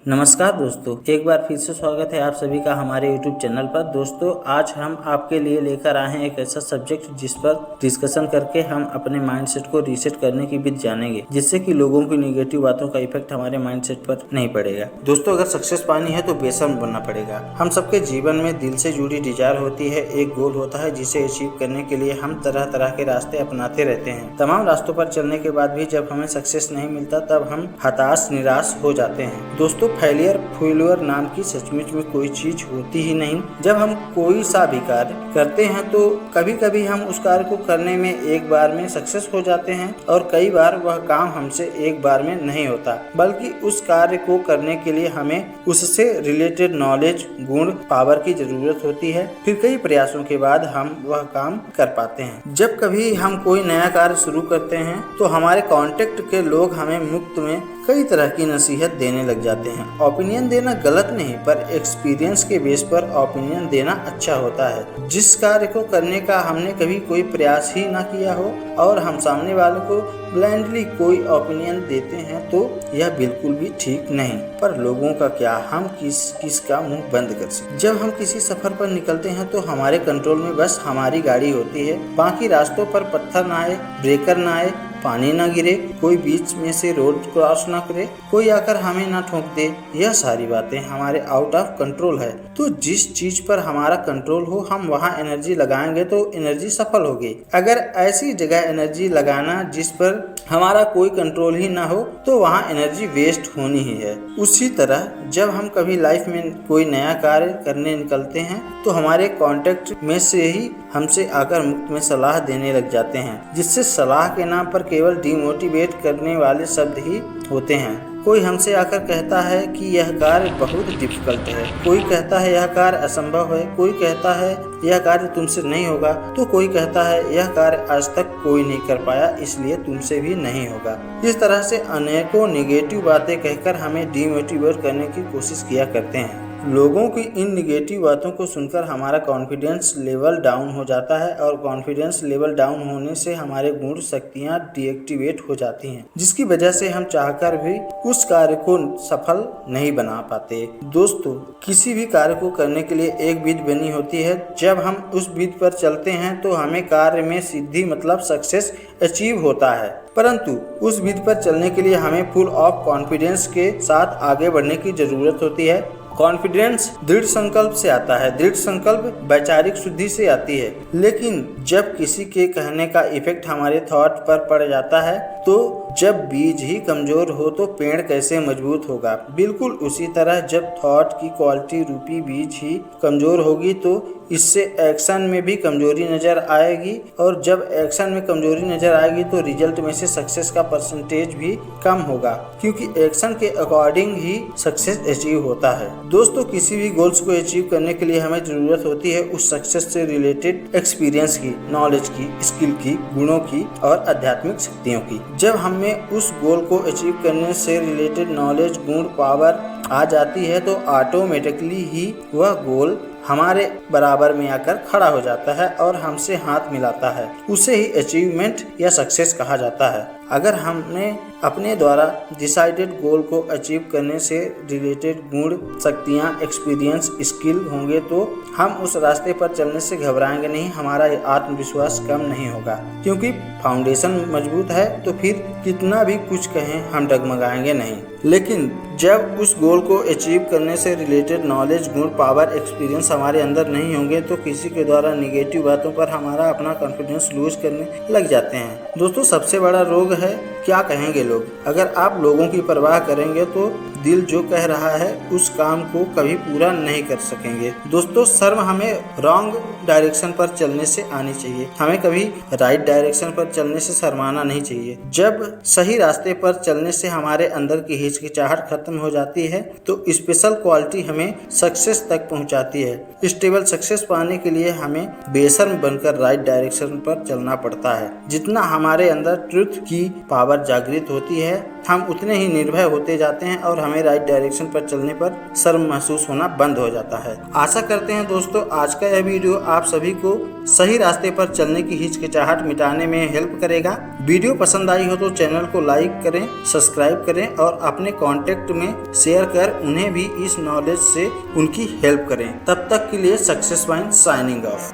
नमस्कार दोस्तों, एक बार फिर से स्वागत है आप सभी का हमारे YouTube चैनल पर। दोस्तों, आज हम आपके लिए लेकर आए हैं एक ऐसा सब्जेक्ट जिस पर डिस्कशन करके हम अपने माइंडसेट को रीसेट करने की विधि जानेंगे, जिससे कि लोगों की नेगेटिव बातों का इफेक्ट हमारे माइंडसेट पर नहीं पड़ेगा। दोस्तों, अगर सक्सेस पानी है तो बेशर्म बनना पड़ेगा। हम सबके जीवन में दिल से जुड़ी डिजायर होती है, एक गोल होता है जिसे अचीव करने के लिए हम तरह तरह के रास्ते अपनाते रहते हैं। तमाम रास्तों पर चलने के बाद भी जब हमें सक्सेस नहीं मिलता तब हम हताश निराश हो जाते हैं। दोस्तों, फेल्यूर नाम की सचमुच में कोई चीज होती ही नहीं। जब हम कोई सा भी कार्य करते हैं तो कभी कभी हम उस कार्य को करने में एक बार में सक्सेस हो जाते हैं और कई बार वह काम हमसे एक बार में नहीं होता, बल्कि उस कार्य को करने के लिए हमें उससे रिलेटेड नॉलेज, गुण, पावर की जरूरत होती है। फिर कई प्रयासों के बाद हम वह काम कर पाते हैं। जब कभी हम कोई नया कार्य शुरू करते हैं तो हमारे कांटेक्ट के लोग हमें मुफ्त में कई तरह की नसीहत देने लग जाते हैं। ओपिनियन देना गलत नहीं, पर एक्सपीरियंस के बेस पर ओपिनियन देना अच्छा होता है। जिस कार्य को करने का हमने कभी कोई प्रयास ही ना किया हो और हम सामने वालों को ब्लाइंडली कोई ओपिनियन देते हैं तो यह बिल्कुल भी ठीक नहीं। पर लोगों का क्या, हम किसका मुंह बंद कर सकते। जब हम किसी सफर पर निकलते हैं तो हमारे कंट्रोल में बस हमारी गाड़ी होती है। बाकी रास्तों पर पत्थर ना आए, ब्रेकर ना आए, पानी ना गिरे, कोई बीच में से रोड क्रॉस ना करे, कोई आकर हमें ना ठोक दे, यह सारी बातें हमारे आउट ऑफ कंट्रोल है। तो जिस चीज पर हमारा कंट्रोल हो हम वहाँ एनर्जी लगाएंगे तो एनर्जी सफल होगी। अगर ऐसी जगह एनर्जी लगाना जिस पर हमारा कोई कंट्रोल ही ना हो तो वहाँ एनर्जी वेस्ट होनी ही है। उसी तरह जब हम कभी लाइफ में कोई नया कार्य करने निकलते हैं तो हमारे कांटेक्ट में से ही हमसे आकर मुफ्त में सलाह देने लग जाते हैं, जिससे सलाह के नाम पर केवल डिमोटिवेट करने वाले शब्द ही होते हैं। कोई हमसे आकर कहता है कि यह कार्य बहुत डिफिकल्ट है, कोई कहता है यह कार्य असंभव है, कोई कहता है यह कार्य तुमसे नहीं होगा, तो कोई कहता है यह कार्य आज तक कोई नहीं कर पाया इसलिए तुमसे भी नहीं होगा। इस तरह से अनेकों नेगेटिव बातें कहकर हमें डिमोटिवेट करने की कोशिश किया करते हैं। लोगों की इन निगेटिव बातों को सुनकर हमारा कॉन्फिडेंस लेवल डाउन हो जाता है और कॉन्फिडेंस लेवल डाउन होने से हमारे गुण शक्तियाँ डीएक्टिवेट हो जाती हैं, जिसकी वजह से हम चाहकर भी उस कार्य को सफल नहीं बना पाते। दोस्तों, किसी भी कार्य को करने के लिए एक विधि बनी होती है। जब हम उस विधि पर चलते हैं तो हमें कार्य में सिद्धि मतलब सक्सेस अचीव होता है, परंतु उस विधि पर चलने के लिए हमें फुल ऑफ कॉन्फिडेंस के साथ आगे बढ़ने की जरूरत होती है। कॉन्फिडेंस दृढ़ संकल्प से आता है, दृढ़ संकल्प वैचारिक शुद्धि से आती है। लेकिन जब किसी के कहने का इफेक्ट हमारे थॉट पर पड़ जाता है तो जब बीज ही कमजोर हो तो पेड़ कैसे मजबूत होगा। बिल्कुल उसी तरह जब थॉट की क्वालिटी रूपी बीज ही कमजोर होगी तो इससे एक्शन में भी कमजोरी नजर आएगी, और जब एक्शन में कमजोरी नजर आएगी तो रिजल्ट में से सक्सेस का परसेंटेज भी कम होगा, क्योंकि एक्शन के अकॉर्डिंग ही सक्सेस अचीव होता है। दोस्तों, किसी भी गोल्स को अचीव करने के लिए हमें जरूरत होती है उस सक्सेस से रिलेटेड एक्सपीरियंस की, नॉलेज की, स्किल की, गुणों की और आध्यात्मिक शक्तियों की। जब हमें उस गोल को अचीव करने से रिलेटेड नॉलेज, गुण, पावर आ जाती है तो ऑटोमेटिकली ही वह गोल हमारे बराबर में आकर खड़ा हो जाता है और हमसे हाथ मिलाता है। उसे ही अचीवमेंट या सक्सेस कहा जाता है। अगर हमने अपने द्वारा डिसाइडेड गोल को अचीव करने से रिलेटेड गुण, शक्तियाँ, एक्सपीरियंस, स्किल होंगे तो हम उस रास्ते पर चलने से घबराएंगे नहीं, हमारा आत्मविश्वास कम नहीं होगा, क्योंकि फाउंडेशन मजबूत है तो फिर कितना भी कुछ कहें हम डगमगाएंगे नहीं। लेकिन जब उस गोल को अचीव करने से रिलेटेड नॉलेज, गुण, पावर, एक्सपीरियंस हमारे अंदर नहीं होंगे तो किसी के द्वारा निगेटिव बातों पर हमारा अपना कॉन्फिडेंस लूज करने लग जाते हैं। दोस्तों, सबसे बड़ा रोग है क्या कहेंगे लोग। अगर आप लोगों की परवाह करेंगे तो दिल जो कह रहा है उस काम को कभी पूरा नहीं कर सकेंगे। दोस्तों, शर्म हमें रॉन्ग डायरेक्शन पर चलने से आनी चाहिए, हमें कभी राइट डायरेक्शन पर चलने से शर्माना नहीं चाहिए। जब सही रास्ते पर चलने से हमारे अंदर की हिचकिचाहट खत्म हो जाती है तो स्पेशल क्वालिटी हमें सक्सेस तक पहुंचाती है। स्टेबल सक्सेस पाने के लिए हमें बेशर्म बनकर राइट डायरेक्शन पर चलना पड़ता है। जितना हमारे अंदर ट्रुथ की पावर पावर जागृत होती है, हम उतने ही निर्भय होते जाते हैं और हमें राइट डायरेक्शन पर चलने पर शर्म महसूस होना बंद हो जाता है। आशा करते हैं दोस्तों आज का यह वीडियो आप सभी को सही रास्ते पर चलने की हिचकिचाहट मिटाने में हेल्प करेगा। वीडियो पसंद आई हो तो चैनल को लाइक करें, सब्सक्राइब करें और अपने कॉन्टेक्ट में शेयर कर उन्हें भी इस नॉलेज से उनकी हेल्प करें। तब तक के लिए सक्सेस माइंड साइनिंग ऑफ।